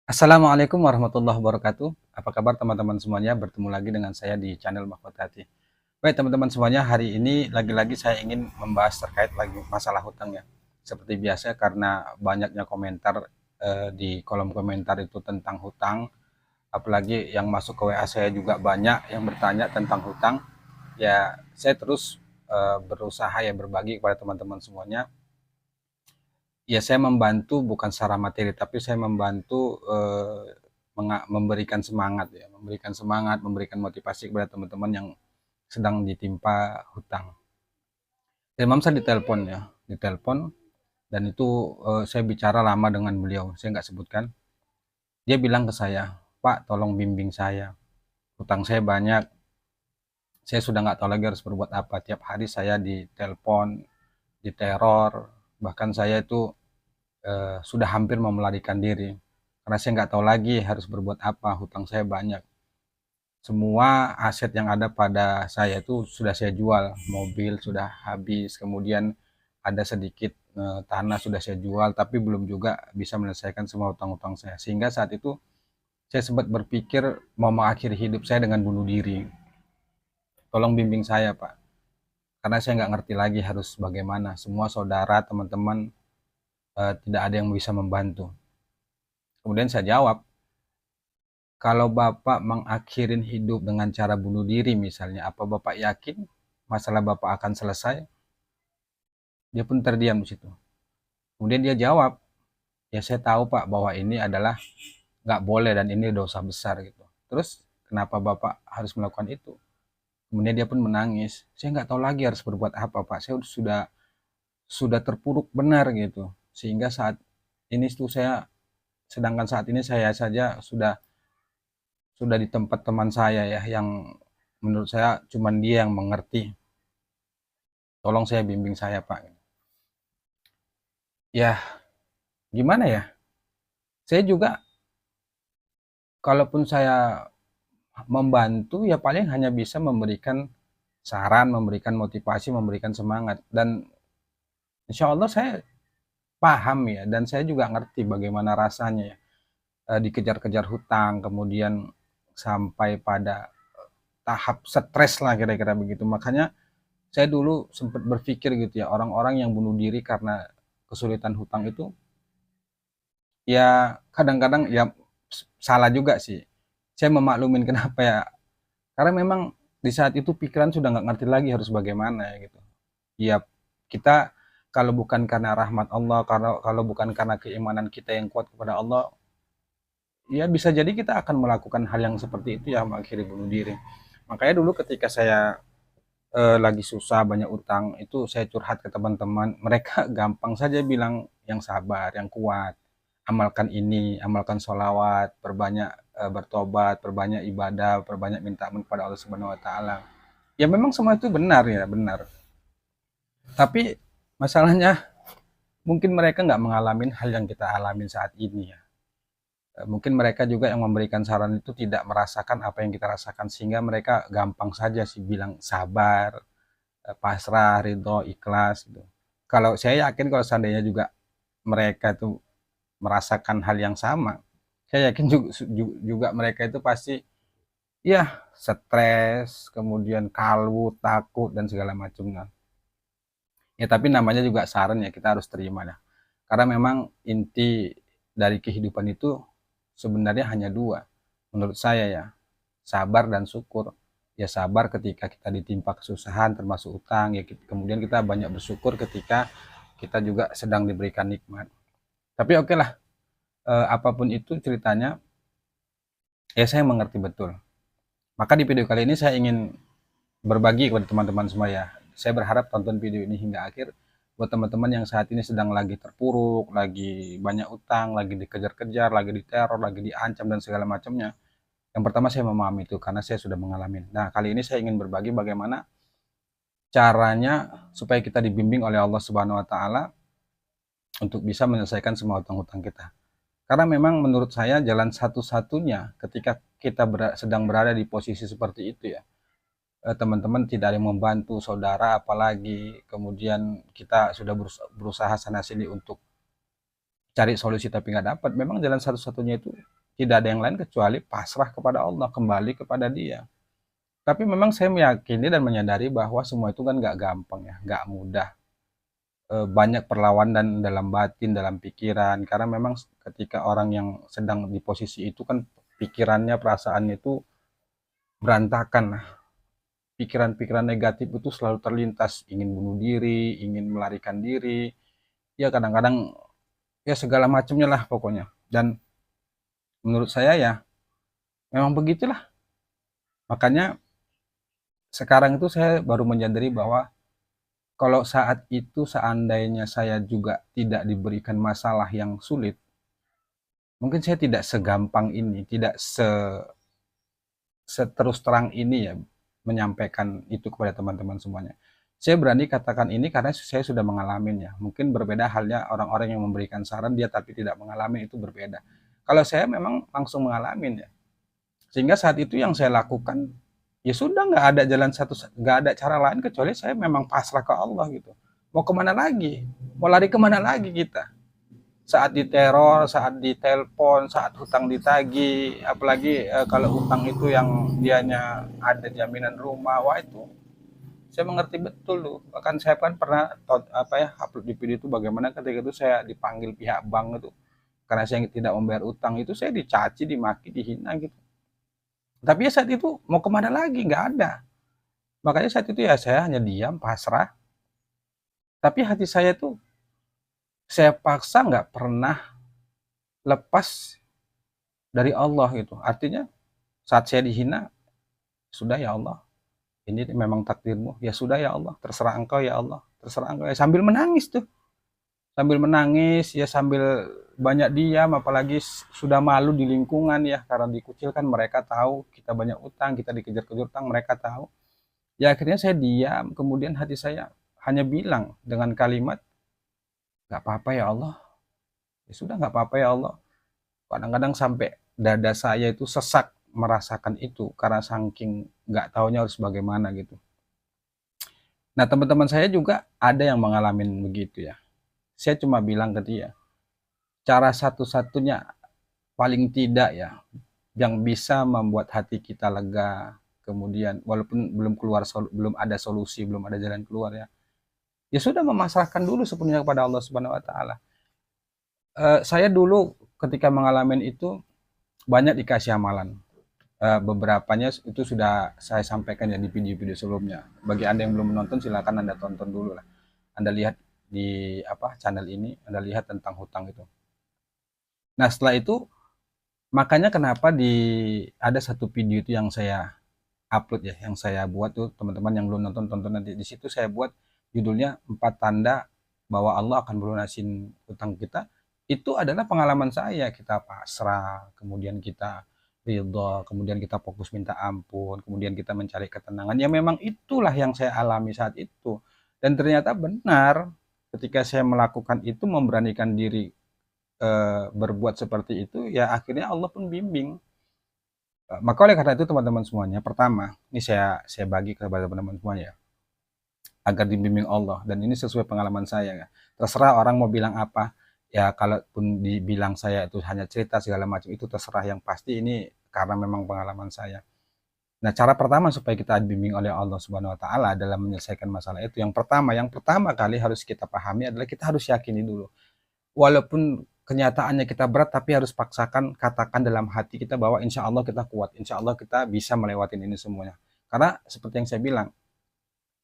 Assalamualaikum warahmatullahi wabarakatuh. Apa kabar teman-teman semuanya? Bertemu lagi dengan saya di channel Mahkota Hati. Baik teman-teman semuanya, hari ini lagi-lagi saya ingin membahas terkait lagi masalah hutang ya. Seperti biasa karena banyaknya komentar di kolom komentar itu tentang hutang. Apalagi yang masuk ke WA saya juga banyak yang bertanya tentang hutang. Ya, saya terus berusaha ya berbagi kepada teman-teman semuanya. Ya, saya membantu bukan secara materi, tapi saya membantu memberikan semangat ya, memberikan motivasi kepada teman-teman yang sedang ditimpa hutang. Dan Mam saya ditelepon ya, ditelepon dan itu saya bicara lama dengan beliau, saya nggak sebutkan. Dia bilang ke saya, Pak, tolong bimbing saya. Hutang saya banyak, saya sudah nggak tahu lagi harus berbuat apa. Tiap hari saya ditelepon, diteror, bahkan saya itu sudah hampir mau melarikan diri karena saya nggak tahu lagi harus berbuat apa, hutang saya banyak. Semua aset yang ada pada saya itu sudah saya jual, mobil sudah habis, kemudian ada sedikit tanah sudah saya jual, tapi belum juga bisa menyelesaikan semua hutang-hutang saya. Sehingga saat itu saya sempat berpikir mau mengakhiri hidup saya dengan bunuh diri. Tolong bimbing saya, Pak, karena saya nggak ngerti lagi harus bagaimana. Semua saudara, teman-teman, tidak ada yang bisa membantu. Kemudian saya jawab, kalau Bapak mengakhirin hidup dengan cara bunuh diri misalnya, apa Bapak yakin masalah Bapak akan selesai? Dia pun terdiam di situ. Kemudian dia jawab, ya saya tahu Pak bahwa ini adalah nggak boleh dan ini dosa besar gitu. Terus kenapa Bapak harus melakukan itu? Kemudian dia pun menangis. Saya nggak tahu lagi harus berbuat apa Pak. Saya sudah terpuruk benar gitu. Sehingga saat ini tuh sedangkan saat ini saya saja sudah di tempat teman saya ya, yang menurut saya cuman dia yang mengerti. Tolong saya bimbing saya Pak. Ya gimana ya, saya juga kalaupun saya membantu ya paling hanya bisa memberikan saran, memberikan motivasi, memberikan semangat. Dan insya Allah saya paham ya, dan saya juga ngerti bagaimana rasanya ya, dikejar-kejar hutang, kemudian sampai pada tahap stres lah kira-kira begitu. Makanya saya dulu sempat berpikir gitu ya, orang-orang yang bunuh diri karena kesulitan hutang itu ya kadang-kadang ya salah juga sih. Saya memaklumin kenapa ya, karena memang di saat itu pikiran sudah nggak ngerti lagi harus bagaimana ya gitu. Ya kita kalau bukan karena rahmat Allah, kalau bukan karena keimanan kita yang kuat kepada Allah, ya bisa jadi kita akan melakukan hal yang seperti itu ya, mengakhiri bunuh diri. Makanya dulu ketika saya lagi susah banyak utang itu saya curhat ke teman-teman, mereka gampang saja bilang yang sabar, yang kuat, amalkan ini, amalkan sholawat, perbanyak bertobat, perbanyak ibadah, perbanyak minta ampun kepada Allah Subhanahu Wa Taala. Ya memang semua itu benar ya, benar. Tapi masalahnya mungkin mereka nggak mengalami hal yang kita alamin saat ini ya. Mungkin mereka juga yang memberikan saran itu tidak merasakan apa yang kita rasakan, sehingga mereka gampang saja sih bilang sabar, pasrah, ridho, ikhlas gitu. Kalau saya yakin kalau seandainya juga mereka itu merasakan hal yang sama, saya yakin juga mereka itu pasti ya stres, kemudian kalut, takut dan segala macamnya. Ya tapi namanya juga saran ya, kita harus terima ya. Karena memang inti dari kehidupan itu sebenarnya hanya dua menurut saya ya, sabar dan syukur. Ya sabar ketika kita ditimpa kesusahan termasuk utang ya, kemudian kita banyak bersyukur ketika kita juga sedang diberikan nikmat. Tapi oke lah, apapun itu ceritanya, ya saya mengerti betul. Maka di video kali ini saya ingin berbagi kepada teman-teman semua ya. Saya berharap tonton video ini hingga akhir buat teman-teman yang saat ini sedang lagi terpuruk, lagi banyak utang, lagi dikejar-kejar, lagi diteror, lagi diancam dan segala macamnya. Yang pertama saya memahami itu karena saya sudah mengalami. Nah, kali ini saya ingin berbagi bagaimana caranya supaya kita dibimbing oleh Allah Subhanahu wa taala untuk bisa menyelesaikan semua hutang-hutang kita. Karena memang menurut saya jalan satu-satunya ketika kita sedang berada di posisi seperti itu ya, teman-teman tidak ada yang membantu, saudara apalagi, kemudian kita sudah berusaha sana sini untuk cari solusi tapi nggak dapat, memang jalan satu-satunya itu tidak ada yang lain kecuali pasrah kepada Allah, kembali kepada Dia. Tapi memang saya meyakini dan menyadari bahwa semua itu kan nggak gampang ya, nggak mudah. Banyak perlawanan dalam batin, dalam pikiran, karena memang ketika orang yang sedang di posisi itu kan pikirannya, perasaannya itu berantakan. Nah, pikiran-pikiran negatif itu selalu terlintas, ingin bunuh diri, ingin melarikan diri, ya kadang-kadang ya segala macamnya lah pokoknya. Dan menurut saya ya memang begitulah. Makanya sekarang itu saya baru menyadari bahwa kalau saat itu seandainya saya juga tidak diberikan masalah yang sulit, mungkin saya tidak segampang ini, tidak seterus terang ini ya menyampaikan itu kepada teman-teman semuanya. Saya berani katakan ini karena saya sudah mengalaminya. Mungkin berbeda halnya orang-orang yang memberikan saran dia tapi tidak mengalami, itu berbeda. Kalau saya memang langsung mengalami ya. Sehingga saat itu yang saya lakukan ya sudah, nggak ada jalan satu, nggak ada cara lain kecuali saya memang pasrah ke Allah gitu. Mau kemana lagi? Mau lari kemana lagi kita? Saat diteror, saat ditelepon, saat hutang ditagih, apalagi kalau hutang itu yang dianya ada jaminan rumah, wah itu saya mengerti betul tuh. Bahkan saya kan pernah upload di video itu bagaimana ketika itu saya dipanggil pihak bank itu karena saya tidak membayar utang, itu saya dicaci, dimaki, dihina gitu. Tapi ya saat itu mau kemana lagi, nggak ada. Makanya saat itu ya saya hanya diam, pasrah. Tapi hati saya tuh saya paksa nggak pernah lepas dari Allah gitu. Artinya saat saya dihina, sudah ya Allah, ini memang takdirmu. Ya sudah ya Allah, terserah engkau ya Allah, terserah engkau. Ya, sambil menangis tuh. Sambil menangis, ya sambil banyak diam, apalagi sudah malu di lingkungan ya, karena dikucilkan, mereka tahu kita banyak utang, kita dikejar-kejar utang, mereka tahu. Ya akhirnya saya diam, kemudian hati saya hanya bilang dengan kalimat, nggak apa-apa ya Allah. Ya sudah, nggak apa-apa ya Allah. Kadang-kadang sampai dada saya itu sesak merasakan itu karena saking nggak taunya harus bagaimana gitu. Nah teman-teman saya juga ada yang mengalami begitu ya. Saya cuma bilang ke dia, cara satu-satunya paling tidak ya yang bisa membuat hati kita lega, kemudian walaupun belum ada solusi, belum ada jalan keluar ya, ya sudah memasrahkan dulu sepenuhnya kepada Allah Subhanahu Wa Taala. Saya dulu ketika mengalami itu banyak dikasih amalan. Beberapanya itu sudah saya sampaikan ya di video-video sebelumnya. Bagi Anda yang belum menonton, silakan Anda tonton dulu lah. Anda lihat di channel ini, Anda lihat tentang hutang itu. Nah setelah itu, makanya kenapa ada satu video itu yang saya upload ya, yang saya buat tuh, teman-teman yang belum nonton, tonton nanti. Di situ saya buat judulnya 4 tanda bahwa Allah akan melunasin hutang kita. Itu adalah pengalaman saya. Kita pasrah, kemudian kita ridho, kemudian kita fokus minta ampun, kemudian kita mencari ketenangan. Ya memang itulah yang saya alami saat itu. Dan ternyata benar, ketika saya melakukan itu, memberanikan diri berbuat seperti itu, ya akhirnya Allah pun bimbing. Maka oleh karena itu teman-teman semuanya, pertama, ini saya bagi kepada teman-teman semuanya ya, agar dibimbing Allah, dan ini sesuai pengalaman saya ya. Terserah orang mau bilang apa, ya kalaupun dibilang saya itu hanya cerita segala macam, itu terserah, yang pasti ini karena memang pengalaman saya. Nah, cara pertama supaya kita dibimbing oleh Allah Subhanahu Wa Taala dalam menyelesaikan masalah itu, yang pertama kali harus kita pahami adalah kita harus yakini dulu. Walaupun kenyataannya kita berat, tapi harus paksakan, katakan dalam hati kita bahwa insya Allah kita kuat, insya Allah kita bisa melewati ini semuanya. Karena seperti yang saya bilang,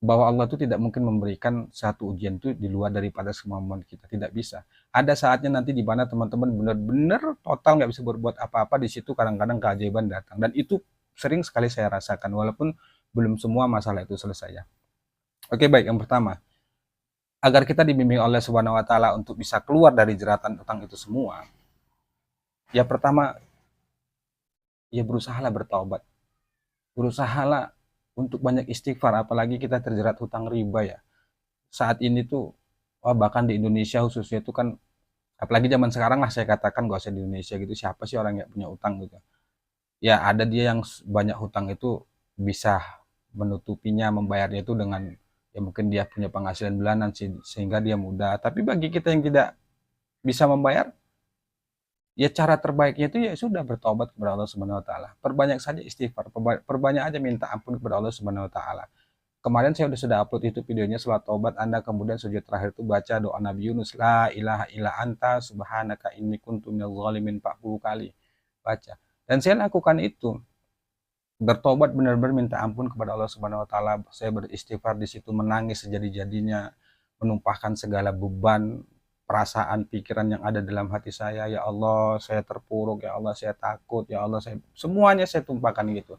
bahwa Allah itu tidak mungkin memberikan satu ujian itu di luar daripada kemampuan kita, tidak bisa. Ada saatnya nanti di mana teman-teman benar-benar total nggak bisa berbuat apa-apa, di situ kadang-kadang keajaiban datang, dan itu sering sekali saya rasakan walaupun belum semua masalah itu selesai ya. Oke, baik, yang pertama, agar kita dibimbing oleh Subhanahu Wa Taala untuk bisa keluar dari jeratan utang itu semua, ya pertama, ya berusahalah bertaubat, berusahalah untuk banyak istighfar, apalagi kita terjerat hutang riba ya. Saat ini tuh, bahkan di Indonesia khususnya itu kan, apalagi zaman sekarang lah saya katakan, gak usah di Indonesia gitu, siapa sih orang yang punya utang gitu. Ya ada dia yang banyak hutang itu bisa menutupinya, membayarnya itu dengan, ya mungkin dia punya penghasilan bulanan sehingga dia mudah. Tapi bagi kita yang tidak bisa membayar, Ya cara terbaiknya itu ya sudah bertobat kepada Allah Subhanahu wa taala. Perbanyak saja istighfar, perbanyak aja minta ampun kepada Allah Subhanahu wa taala. Kemarin saya sudah upload itu videonya salat tobat, Anda kemudian sujud terakhir itu baca doa Nabi Yunus, la ilaha illa anta subhanaka inni kuntu minadz zalimin 40 kali. Baca. Dan saya lakukan itu. Bertobat benar-benar minta ampun kepada Allah Subhanahu wa taala. Saya beristighfar di situ, menangis sejadi-jadinya, menumpahkan segala beban, perasaan, pikiran yang ada dalam hati saya. Ya Allah, saya terpuruk, ya Allah, saya takut, ya Allah, saya semuanya saya tumpahkan gitu.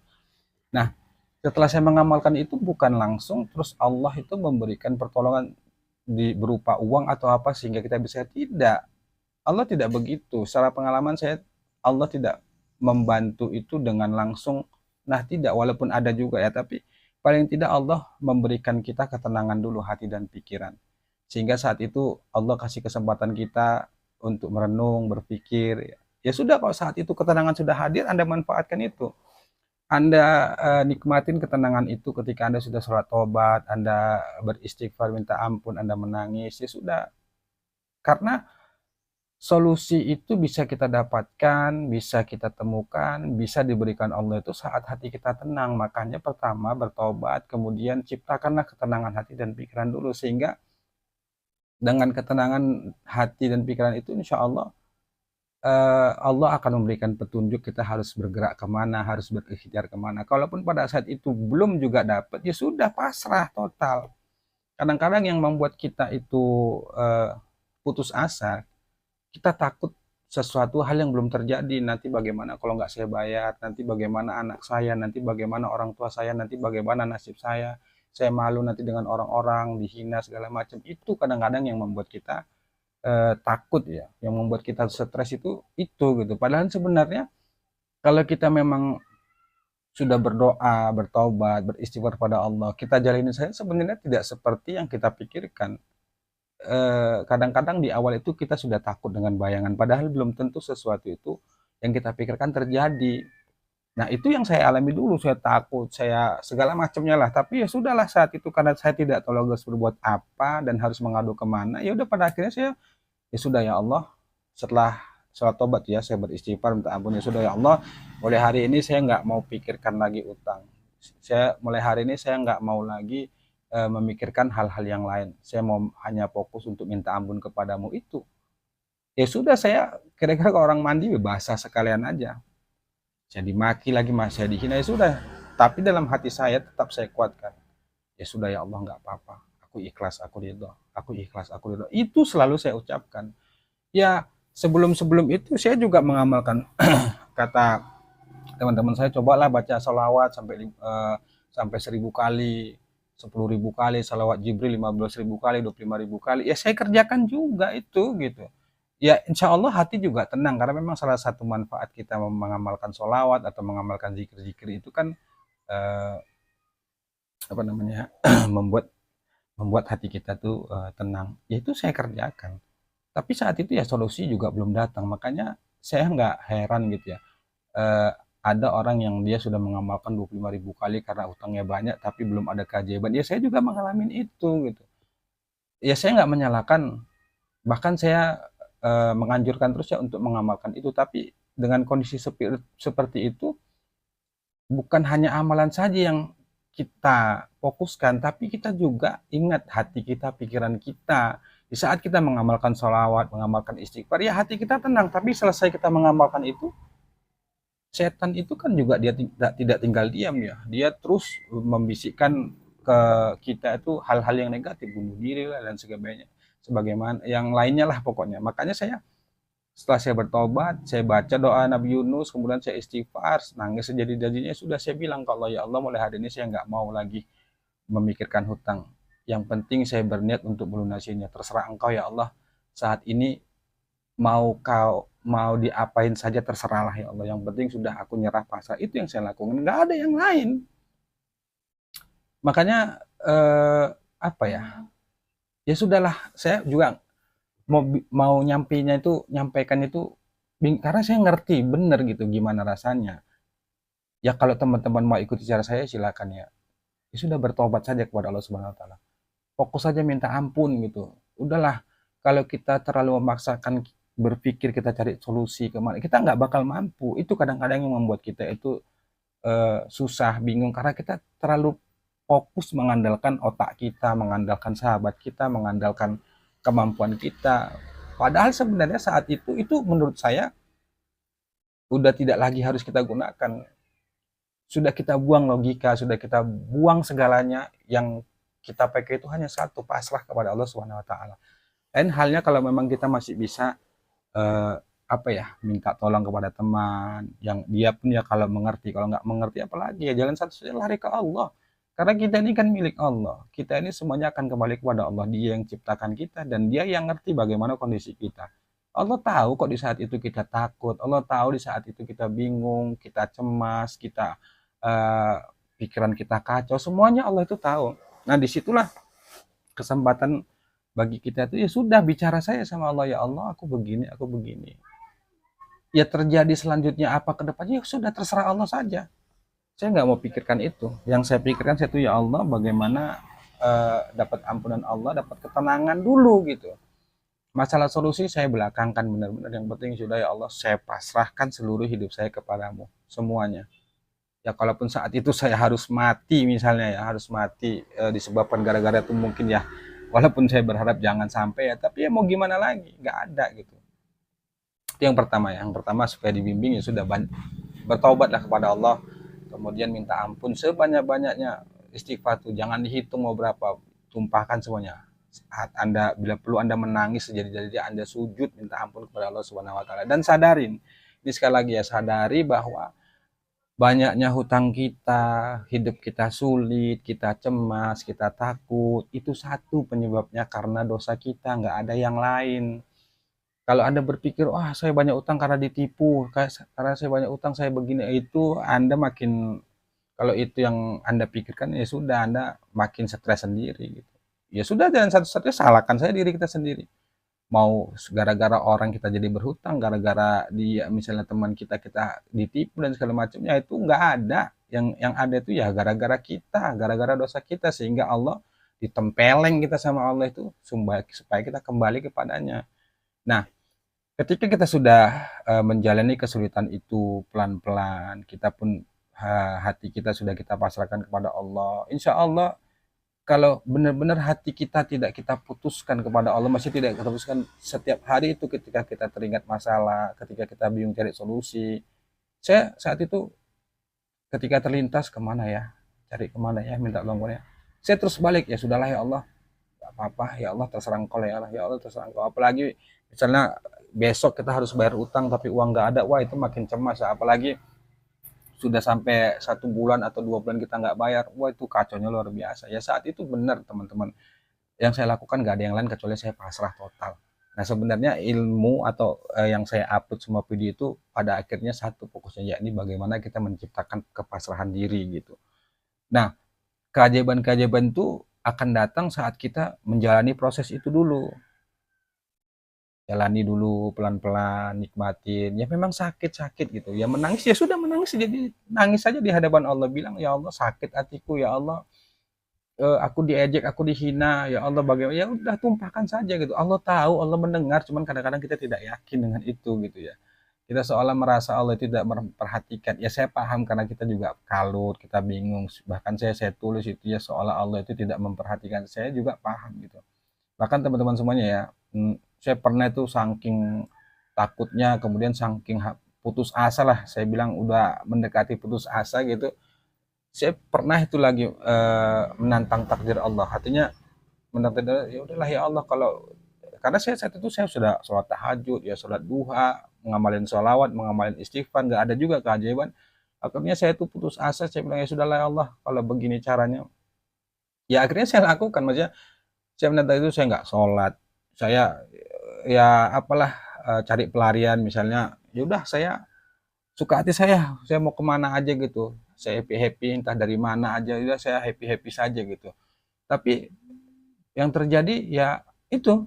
Nah, setelah saya mengamalkan itu bukan langsung terus Allah itu memberikan pertolongan berupa uang atau apa sehingga kita bisa, tidak. Allah tidak begitu. Secara pengalaman saya, Allah tidak membantu itu dengan langsung. Nah, tidak, walaupun ada juga ya, tapi paling tidak Allah memberikan kita ketenangan dulu hati dan pikiran. Sehingga saat itu Allah kasih kesempatan kita untuk merenung, berpikir. Ya sudah, kalau saat itu ketenangan sudah hadir, Anda manfaatkan itu. Anda nikmatin ketenangan itu ketika Anda sudah sholat tobat, Anda beristighfar, minta ampun, Anda menangis, ya sudah. Karena solusi itu bisa kita dapatkan, bisa kita temukan, bisa diberikan Allah itu saat hati kita tenang. Makanya pertama bertobat, kemudian ciptakanlah ketenangan hati dan pikiran dulu. Sehingga dengan ketenangan hati dan pikiran itu insya Allah Allah akan memberikan petunjuk kita harus bergerak kemana, harus berikhtiar kemana. Kalaupun pada saat itu belum juga dapat, ya sudah pasrah total. Kadang-kadang yang membuat kita itu putus asa, kita takut sesuatu hal yang belum terjadi. Nanti bagaimana kalau nggak saya bayar, nanti bagaimana anak saya, nanti bagaimana orang tua saya, nanti bagaimana nasib saya malu nanti dengan orang-orang, dihina segala macam. Itu kadang-kadang yang membuat kita takut ya, yang membuat kita stres itu gitu. Padahal sebenarnya kalau kita memang sudah berdoa, bertobat, beristighfar pada Allah, kita jalani saya sebenarnya tidak seperti yang kita pikirkan. Kadang-kadang di awal itu kita sudah takut dengan bayangan, padahal belum tentu sesuatu itu yang kita pikirkan terjadi. Nah, itu yang saya alami dulu, saya takut, saya segala macamnya lah. Tapi ya sudahlah saat itu karena saya tidak tahu harus berbuat apa dan harus mengadu kemana. Ya udah pada akhirnya saya, ya sudah ya Allah, setelah sholat tobat ya saya beristighfar minta ampun, ya sudah ya Allah, mulai hari ini saya nggak mau pikirkan lagi utang. Saya mulai hari ini saya nggak mau lagi memikirkan hal-hal yang lain. Saya mau hanya fokus untuk minta ampun kepadamu itu. Ya sudah, saya kira-kira ke orang mandi basah sekalian aja. Saya dimaki lagi, mas, saya dihina, ya sudah. Tapi dalam hati saya tetap saya kuatkan. Ya sudah ya Allah, nggak apa-apa. Aku ikhlas, aku ridho. Aku ikhlas, aku ridho. Itu selalu saya ucapkan. Ya sebelum-sebelum itu saya juga mengamalkan kata teman-teman saya, cobalah baca salawat sampai 1000 kali, 10.000 kali, salawat Jibril 15.000 kali, 25.000 kali. Ya saya kerjakan juga itu gitu. Ya insya Allah hati juga tenang, karena memang salah satu manfaat kita mengamalkan sholawat atau mengamalkan zikir-zikir itu kan apa namanya membuat hati kita tuh tenang. Ya itu saya kerjakan. Tapi saat itu ya solusi juga belum datang, makanya saya nggak heran gitu ya. Ada orang yang dia sudah mengamalkan 25.000 kali karena utangnya banyak tapi belum ada keajaiban. Ya saya juga mengalami itu gitu. Ya saya nggak menyalahkan, bahkan saya menganjurkan terus ya untuk mengamalkan itu. Tapi dengan kondisi seperti itu, bukan hanya amalan saja yang kita fokuskan, tapi kita juga ingat hati kita, pikiran kita. Di saat kita mengamalkan sholawat, mengamalkan istighfar, ya hati kita tenang. Tapi selesai kita mengamalkan itu, setan itu kan juga dia tidak tinggal diam ya. Dia terus membisikkan ke kita itu hal-hal yang negatif, bunuh diri lah dan sebagainya. Sebagaimana yang lainnya lah pokoknya. Makanya saya, setelah saya bertobat, saya baca doa Nabi Yunus, kemudian saya istighfar, nangis sejadi-jadinya, sudah saya bilang kalau ya Allah, mulai hari ini saya nggak mau lagi memikirkan hutang. Yang penting saya berniat untuk melunasinya. Terserah engkau ya Allah. Saat ini mau diapain saja terserahlah ya Allah. Yang penting sudah aku nyerah pasrah. Itu yang saya lakukan. Nggak ada yang lain. Makanya apa ya? Ya sudahlah. Saya juga mau nyampaikan itu karena saya ngerti bener gitu gimana rasanya. Ya kalau teman-teman mau ikuti cara saya silakan ya. Ya sudah, bertobat saja kepada Allah Subhanahu wa taala. Fokus saja minta ampun gitu. Udahlah, kalau kita terlalu memaksakan berpikir kita cari solusi kemana, kita nggak bakal mampu. Itu kadang-kadang yang membuat kita itu susah, bingung, karena kita terlalu fokus mengandalkan otak kita, mengandalkan sahabat kita, mengandalkan kemampuan kita. Padahal sebenarnya saat itu menurut saya udah tidak lagi harus kita gunakan. Sudah kita buang logika, sudah kita buang segalanya. Yang kita pakai itu hanya satu, pasrah kepada Allah Subhanahu wa taala. Lain halnya kalau memang kita masih bisa apa ya, minta tolong kepada teman yang dia pun ya kalau mengerti, kalau nggak mengerti apalagi ya jalan satu-satunya lari ke Allah. Karena kita ini kan milik Allah, kita ini semuanya akan kembali kepada Allah. Dia yang ciptakan kita dan dia yang ngerti bagaimana kondisi kita. Allah tahu kok di saat itu kita takut, Allah tahu di saat itu kita bingung, kita cemas, kita eh, pikiran kita kacau, semuanya Allah itu tahu. Nah disitulah kesempatan bagi kita itu, ya sudah, bicara saya sama Allah, ya Allah aku begini, aku begini, ya terjadi selanjutnya apa ke depannya ya sudah terserah Allah saja. Saya nggak mau pikirkan itu. Yang saya pikirkan saya itu, ya Allah bagaimana dapat ampunan Allah, dapat ketenangan dulu gitu. Masalah solusi saya belakangkan, benar-benar yang penting sudah, ya Allah saya pasrahkan seluruh hidup saya kepadamu semuanya. Ya kalaupun saat itu saya harus mati misalnya, ya harus mati disebabkan gara-gara itu mungkin ya, walaupun saya berharap jangan sampai ya, tapi ya mau gimana lagi, nggak ada gitu. Itu yang pertama ya. Yang pertama supaya dibimbing ya sudah, bertaubatlah kepada Allah, kemudian minta ampun sebanyak-banyaknya. Istighfar tuh jangan dihitung mau berapa, tumpahkan semuanya. Saat Anda, bila perlu Anda menangis sejadi-jadi Anda sujud minta ampun kepada Allah Subhanahu wa taala, dan sadarin, ini sekali lagi ya, sadari bahwa banyaknya hutang kita, hidup kita sulit, kita cemas, kita takut, itu satu penyebabnya karena dosa kita, nggak ada yang lain. Kalau Anda berpikir, wah saya banyak utang karena ditipu, karena saya banyak utang saya begini, itu Anda makin, kalau itu yang Anda pikirkan ya sudah, Anda makin stres sendiri gitu. Ya sudah, jalan satu-satunya salahkan saya diri kita sendiri. Mau gara-gara orang kita jadi berhutang, gara-gara dia misalnya teman kita kita ditipu dan segala macamnya, itu nggak ada. Yang ada itu ya gara-gara kita, gara-gara dosa kita, sehingga Allah ditempeleng kita sama Allah itu supaya kita kembali kepadanya. Nah, ketika kita sudah menjalani kesulitan itu pelan-pelan, kita pun hati kita sudah kita pasrahkan kepada Allah. Insya Allah kalau benar-benar hati kita tidak kita putuskan kepada Allah, masih tidak kita putuskan setiap hari itu, ketika kita teringat masalah, ketika kita bingung cari solusi. Saya saat itu ketika terlintas kemana ya, cari kemana ya, minta tolong ya. Saya terus balik, ya sudahlah ya Allah, gak apa-apa ya Allah, terserah engkau ya Allah terserah engkau. Apalagi misalnya besok kita harus bayar utang tapi uang nggak ada, wah itu makin cemas ya. Apalagi sudah sampai 1 bulan atau 2 bulan kita nggak bayar, wah itu kacaunya luar biasa ya. Saat itu benar teman-teman, yang saya lakukan nggak ada yang lain kecuali saya pasrah total. Nah sebenarnya ilmu atau yang saya upload semua video itu pada akhirnya satu fokusnya, yakni bagaimana kita menciptakan kepasrahan diri gitu. Nah keajaiban-keajaiban itu akan datang saat kita menjalani proses itu dulu. Jalani dulu pelan-pelan, nikmatin. Ya memang sakit-sakit gitu. Ya menangis ya sudah, menangis jadi nangis saja di hadapan Allah, bilang ya Allah sakit hatiku ya Allah, aku diejek, aku dihina, ya Allah bagaimana, ya udah tumpahkan saja gitu. Allah tahu, Allah mendengar, cuman kadang-kadang kita tidak yakin dengan itu gitu ya. Kita seolah merasa Allah tidak memperhatikan. Ya saya paham karena kita juga kalut, kita bingung. Bahkan saya tulis itu ya seolah Allah itu tidak memperhatikan. Saya juga paham gitu. Bahkan teman-teman semuanya ya, saya pernah itu saking takutnya, kemudian saking putus asa lah, saya bilang udah mendekati putus asa gitu. Saya pernah itu lagi menantang takdir Allah, artinya menantang, ya udahlah ya Allah, kalau karena saya saat itu saya sudah sholat tahajud ya, sholat duha, mengamalin sholawat, mengamalin istighfar, nggak ada juga keajaiban. Akhirnya saya itu putus asa, saya bilang ya sudahlah ya Allah, kalau begini caranya, ya akhirnya saya lakukan. Maksudnya saya menantang itu, saya nggak sholat, saya ya apalah, cari pelarian misalnya, ya udah saya suka hati saya mau kemana aja gitu, saya happy happy entah dari mana aja, udah saya happy happy saja gitu. Tapi yang terjadi ya itu,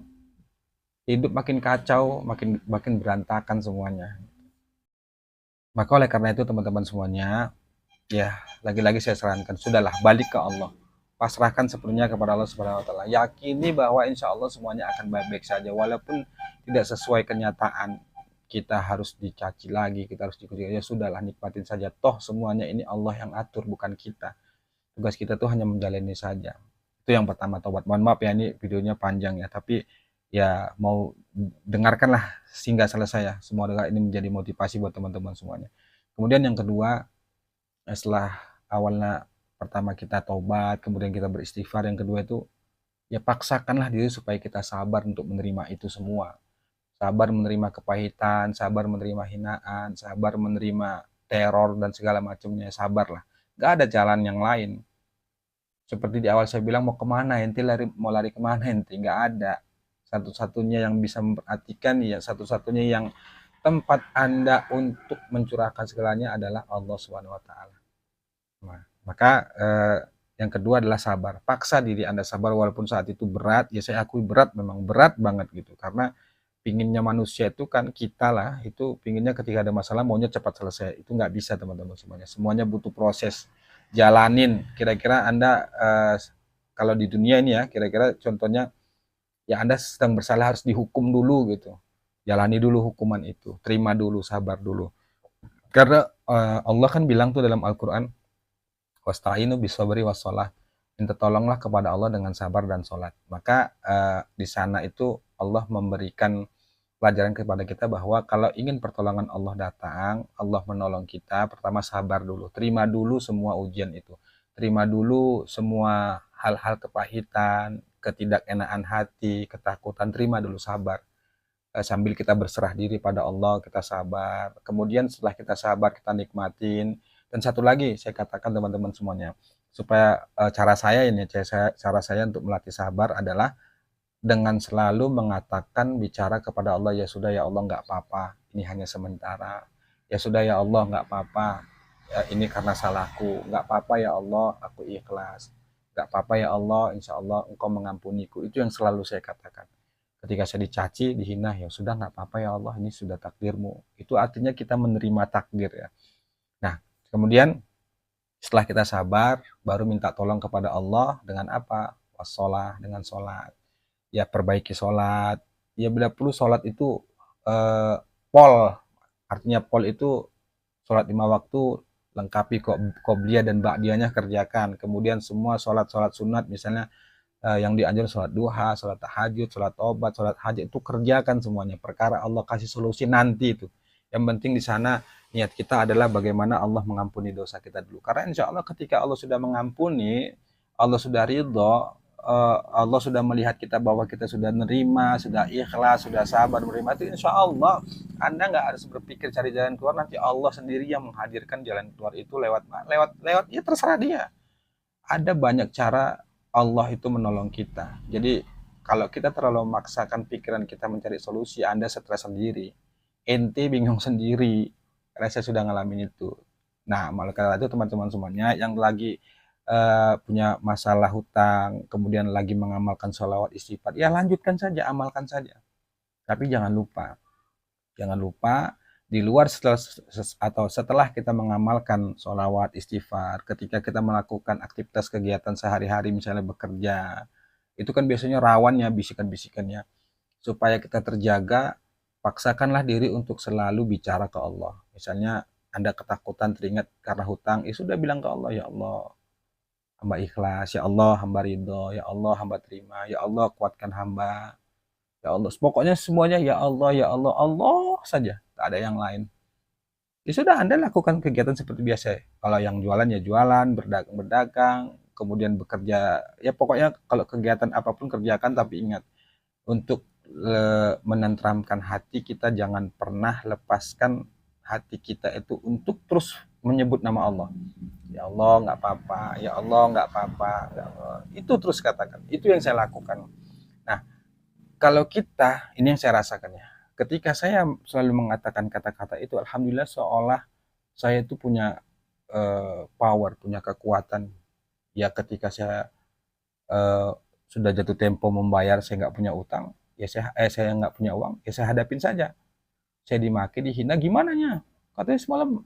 hidup makin kacau, makin makin berantakan semuanya. Maka oleh karena itu teman-teman semuanya, ya lagi-lagi saya sarankan sudahlah, balik ke Allah, pasrahkan sepenuhnya kepada Allah Subhanahu wa taala. Yakini bahwa insya Allah semuanya akan baik-baik saja, walaupun tidak sesuai kenyataan, kita harus dicaci lagi, kita harus dikucilkan, ya sudahlah nikmatin saja, toh semuanya ini Allah yang atur bukan kita. Tugas kita tuh hanya menjalani saja. Itu yang pertama, tobat. Mohon maaf ya, ini videonya panjang ya, tapi ya mau dengarkanlah sehingga selesai ya. Semoga ini menjadi motivasi buat teman-teman semuanya. Kemudian yang kedua, setelah awalnya pertama kita tobat, kemudian kita beristighfar, yang kedua itu ya paksakanlah diri supaya kita sabar untuk menerima itu semua. Sabar menerima kepahitan, sabar menerima hinaan, sabar menerima teror dan segala macamnya, sabarlah. Gak ada jalan yang lain. Seperti di awal saya bilang, mau kemana ente, mau lari kemana ente, nggak ada. Satu-satunya yang bisa memperhatikan, ya satu-satunya yang tempat Anda untuk mencurahkan segalanya adalah Allah Subhanahu wa taala. Nah, maka yang kedua adalah sabar. Paksa diri Anda sabar walaupun saat itu berat. Ya saya akui berat, memang berat banget gitu. Karena pinginnya manusia itu kan, kita lah itu pinginnya ketika ada masalah maunya cepat selesai. Itu nggak bisa teman-teman semuanya. Semuanya butuh proses. Jalanin. Kira-kira Anda kalau di dunia ini ya, kira-kira contohnya ya Anda sedang bersalah harus dihukum dulu gitu. Jalani dulu hukuman itu. Terima dulu, sabar dulu. Karena Allah kan bilang tuh dalam Al-Quran, wasta'inu bisabri wassalah, minta tolonglah kepada Allah dengan sabar dan sholat. Maka di sana itu Allah memberikan pelajaran kepada kita bahwa kalau ingin pertolongan Allah datang, Allah menolong kita, pertama sabar dulu, terima dulu semua ujian itu, terima dulu semua hal-hal kepahitan, ketidakenaan hati, ketakutan, terima dulu, sabar. Sambil kita berserah diri pada Allah, kita sabar. Kemudian setelah kita sabar, kita nikmatin. Dan satu lagi saya katakan teman-teman semuanya, supaya cara saya ini, cara saya untuk melatih sabar adalah dengan selalu mengatakan, bicara kepada Allah, ya sudah ya Allah, nggak apa-apa, ini hanya sementara. Ya sudah ya Allah, nggak apa-apa, ya, ini karena salahku. Nggak apa-apa ya Allah, aku ikhlas. Nggak apa-apa ya Allah, insya Allah Engkau mengampuniku. Itu yang selalu saya katakan. Ketika saya dicaci, dihina, ya sudah nggak apa-apa ya Allah, ini sudah takdirmu. Itu artinya kita menerima takdir ya. Nah, kemudian setelah kita sabar, baru minta tolong kepada Allah dengan apa? Wassalah, dengan sholat. Ya perbaiki sholat. Ya bila perlu sholat itu pol. Artinya pol itu sholat 5 waktu, lengkapi qobliyah dan ba'diyahnya kerjakan. Kemudian semua sholat-sholat sunat, misalnya yang dianjur sholat duha, sholat tahajud, sholat tobat, sholat hajat, itu kerjakan semuanya. Perkara Allah kasih solusi nanti itu. Yang penting di sana niat kita adalah bagaimana Allah mengampuni dosa kita dulu. Karena insya Allah ketika Allah sudah mengampuni, Allah sudah ridho, Allah sudah melihat kita bahwa kita sudah nerima, sudah ikhlas, sudah sabar menerima itu, insya Allah Anda nggak harus berpikir cari jalan keluar, nanti Allah sendiri yang menghadirkan jalan keluar itu lewat ya terserah dia. Ada banyak cara Allah itu menolong kita. Jadi kalau kita terlalu memaksakan pikiran kita mencari solusi, Anda stres sendiri, ente bingung sendiri. Karena saya sudah ngalamin itu. Nah, maka itu teman-teman semuanya yang lagi punya masalah hutang, kemudian lagi mengamalkan sholawat istighfar, ya lanjutkan saja, amalkan saja. Tapi jangan lupa di luar setelah kita mengamalkan sholawat istighfar, ketika kita melakukan aktivitas kegiatan sehari-hari, misalnya bekerja, itu kan biasanya rawannya bisikan-bisikannya. Supaya kita terjaga, paksakanlah diri untuk selalu bicara ke Allah. Misalnya Anda ketakutan teringat karena hutang, ya sudah bilang ke Allah, ya Allah, hamba ikhlas, ya Allah hamba ridho, ya Allah hamba terima, ya Allah kuatkan hamba, ya Allah, pokoknya semuanya ya Allah, ya Allah, Allah saja, tak ada yang lain. Ya sudah, Anda lakukan kegiatan seperti biasa. Kalau yang jualan ya jualan, berdagang, kemudian bekerja, ya pokoknya kalau kegiatan apapun kerjakan, tapi ingat untuk menenteramkan hati kita, jangan pernah lepaskan hati kita itu untuk terus menyebut nama Allah. Ya Allah nggak apa-apa, ya Allah nggak apa-apa, itu terus katakan. Itu yang saya lakukan. Nah, kalau kita, ini yang saya rasakan ya, ketika saya selalu mengatakan kata-kata itu, alhamdulillah seolah saya itu punya power, punya kekuatan. Ya ketika saya sudah jatuh tempo membayar, saya nggak punya utang, ya saya nggak punya uang, ya saya hadapin saja. Saya dimaki, dihina, gimana nya? Katanya semalam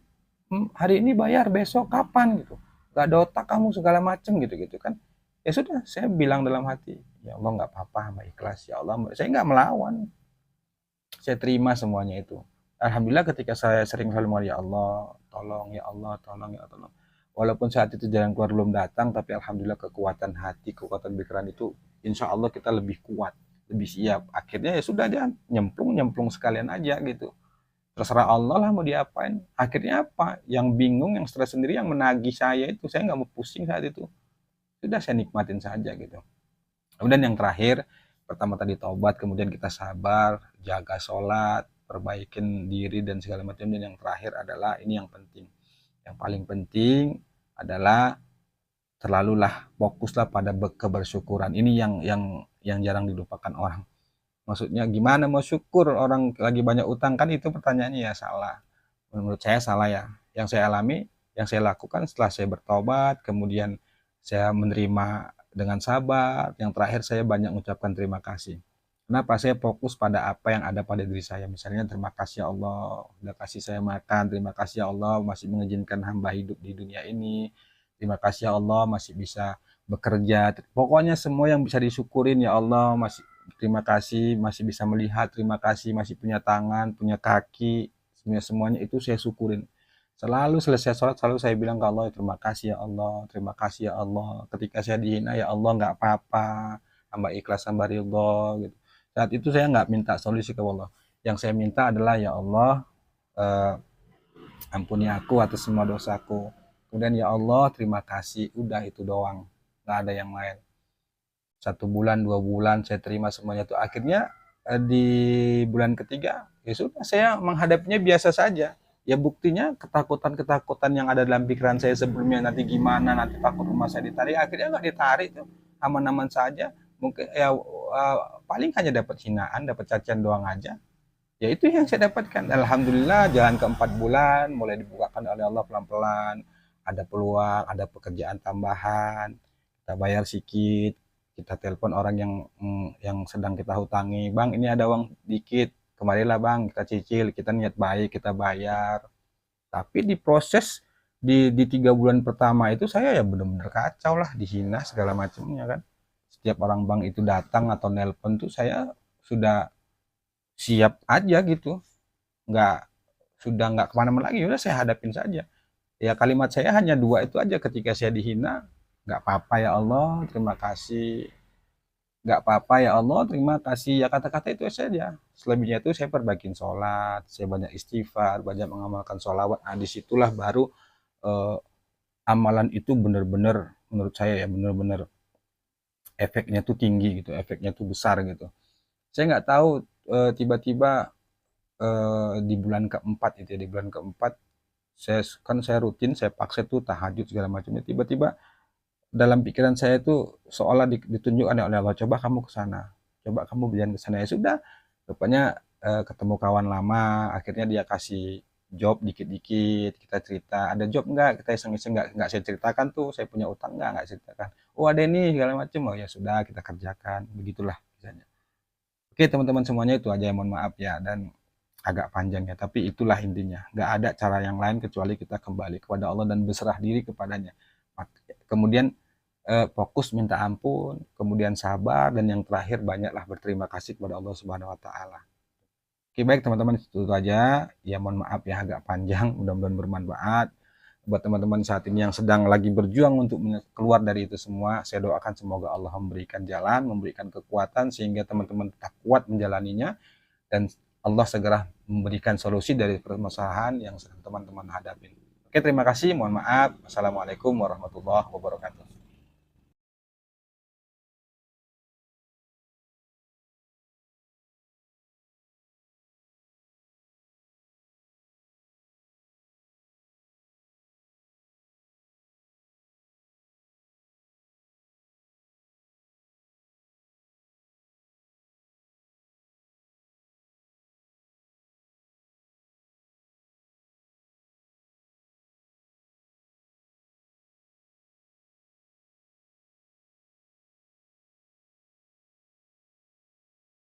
hari ini bayar, besok kapan gitu? Gak ada otak kamu segala macem gitu kan? Ya sudah, saya bilang dalam hati, ya Allah nggak apa-apa, sama ikhlas, ya Allah, saya nggak melawan. saya terima semuanya itu. Alhamdulillah ketika saya sering selalu mengatakan, ya Allah tolong, ya Allah tolong, ya Allah tolong, walaupun saat itu jalan keluar belum datang, tapi alhamdulillah kekuatan hati, kekuatan pikiran itu insya Allah kita lebih kuat, lebih siap. Akhirnya ya sudah, dia nyemplung nyemplung sekalian aja gitu, terserah Allah lah mau diapain. Akhirnya apa, yang bingung, yang stres sendiri, yang menagih saya itu, saya nggak mau pusing saat itu, sudah saya nikmatin saja gitu. Kemudian yang terakhir, pertama tadi taubat, kemudian kita sabar, jaga sholat, perbaikin diri dan segala macam. Dan yang terakhir adalah ini yang penting, yang paling penting adalah terlalulah fokuslah pada kebersyukuran. Ini yang jarang dilupakan orang. Maksudnya gimana mau syukur orang lagi banyak utang, kan itu pertanyaannya ya salah. Menurut saya salah ya. Yang saya alami, yang saya lakukan setelah saya bertobat, kemudian saya menerima dengan sabar. Yang terakhir saya banyak mengucapkan terima kasih. Kenapa? Saya fokus pada apa yang ada pada diri saya. Misalnya terima kasih ya Allah sudah kasih saya makan, terima kasih ya Allah masih mengizinkan hamba hidup di dunia ini, terima kasih ya Allah masih bisa bekerja. Pokoknya semua yang bisa disyukurin ya Allah, masih terima kasih masih bisa melihat, terima kasih masih punya tangan, punya kaki, semuanya itu saya syukurin. Selalu selesai sholat selalu saya bilang ke Allah, terima kasih ya Allah, terima kasih ya Allah. Ketika saya dihina, ya Allah nggak apa-apa, hamba ikhlas, hamba ridho gitu. Saat itu saya nggak minta solusi ke Allah. Yang saya minta adalah ya Allah, eh, ampuni aku atas semua dosaku. Kemudian ya Allah terima kasih, udah itu doang, nggak ada yang lain. 1 bulan 2 bulan saya terima semuanya itu. Akhirnya di bulan ketiga ya sudah, saya menghadapinya biasa saja. Ya buktinya ketakutan-ketakutan yang ada dalam pikiran saya sebelumnya, nanti gimana, nanti takut rumah saya ditarik, akhirnya nggak ditarik tuh, aman-aman saja. Mungkin ya paling hanya dapat hinaan, dapat cacian doang aja. Ya itu yang saya dapatkan. Alhamdulillah jalan ke 4 bulan mulai dibukakan oleh Allah pelan-pelan. Ada peluang, ada pekerjaan tambahan. Kita bayar sedikit, kita telepon orang yang sedang kita hutangi, bang ini ada uang dikit, kemarilah bang kita cicil, kita niat baik kita bayar. Tapi di proses di 3 bulan pertama itu saya ya benar-benar kacau lah, dihina segala macamnya kan. Setiap orang bank itu datang atau nelpon tuh saya sudah siap aja gitu, nggak sudah nggak kemana-mana lagi, udah saya hadapin saja. Ya kalimat saya hanya dua itu aja ketika saya dihina, nggak apa-apa ya Allah terima kasih, nggak apa-apa ya Allah terima kasih, ya kata-kata itu saja. Selebihnya itu saya perbaikin sholat, saya banyak istighfar, banyak mengamalkan sholawat. Nah disitulah baru eh, amalan itu benar-benar menurut saya ya benar-benar efeknya tuh tinggi gitu, efeknya tuh besar gitu. Saya nggak tahu tiba-tiba di bulan keempat itu ya, di bulan keempat saya rutin saya paksa tuh tahajud segala macamnya, tiba-tiba dalam pikiran saya itu seolah ditunjukkan oleh Allah, coba kamu ke sana, coba kamu berjalan ke sana. Ya sudah, rupanya ketemu kawan lama, akhirnya dia kasih job dikit-dikit, kita cerita ada job enggak, kita iseng-iseng, enggak saya ceritakan tuh saya punya utang, enggak saya ceritakan, oh ada nih segala macam, oh ya sudah kita kerjakan, begitulah misalnya. Oke teman-teman semuanya, itu aja, mohon maaf ya dan agak panjang ya, tapi itulah intinya, nggak ada cara yang lain kecuali kita kembali kepada Allah dan berserah diri kepadanya. Kemudian fokus minta ampun, kemudian sabar, dan yang terakhir banyaklah berterima kasih kepada Allah Subhanahu Wa Taala. Oke baik teman-teman, itu aja ya, mohon maaf ya agak panjang, mudah-mudahan bermanfaat buat teman-teman saat ini yang sedang lagi berjuang untuk keluar dari itu semua. Saya doakan semoga Allah memberikan jalan, memberikan kekuatan sehingga teman-teman tetap kuat menjalaninya, dan Allah segera memberikan solusi dari permasalahan yang sedang teman-teman hadapi. Oke terima kasih, mohon maaf. Assalamualaikum warahmatullahi wabarakatuh.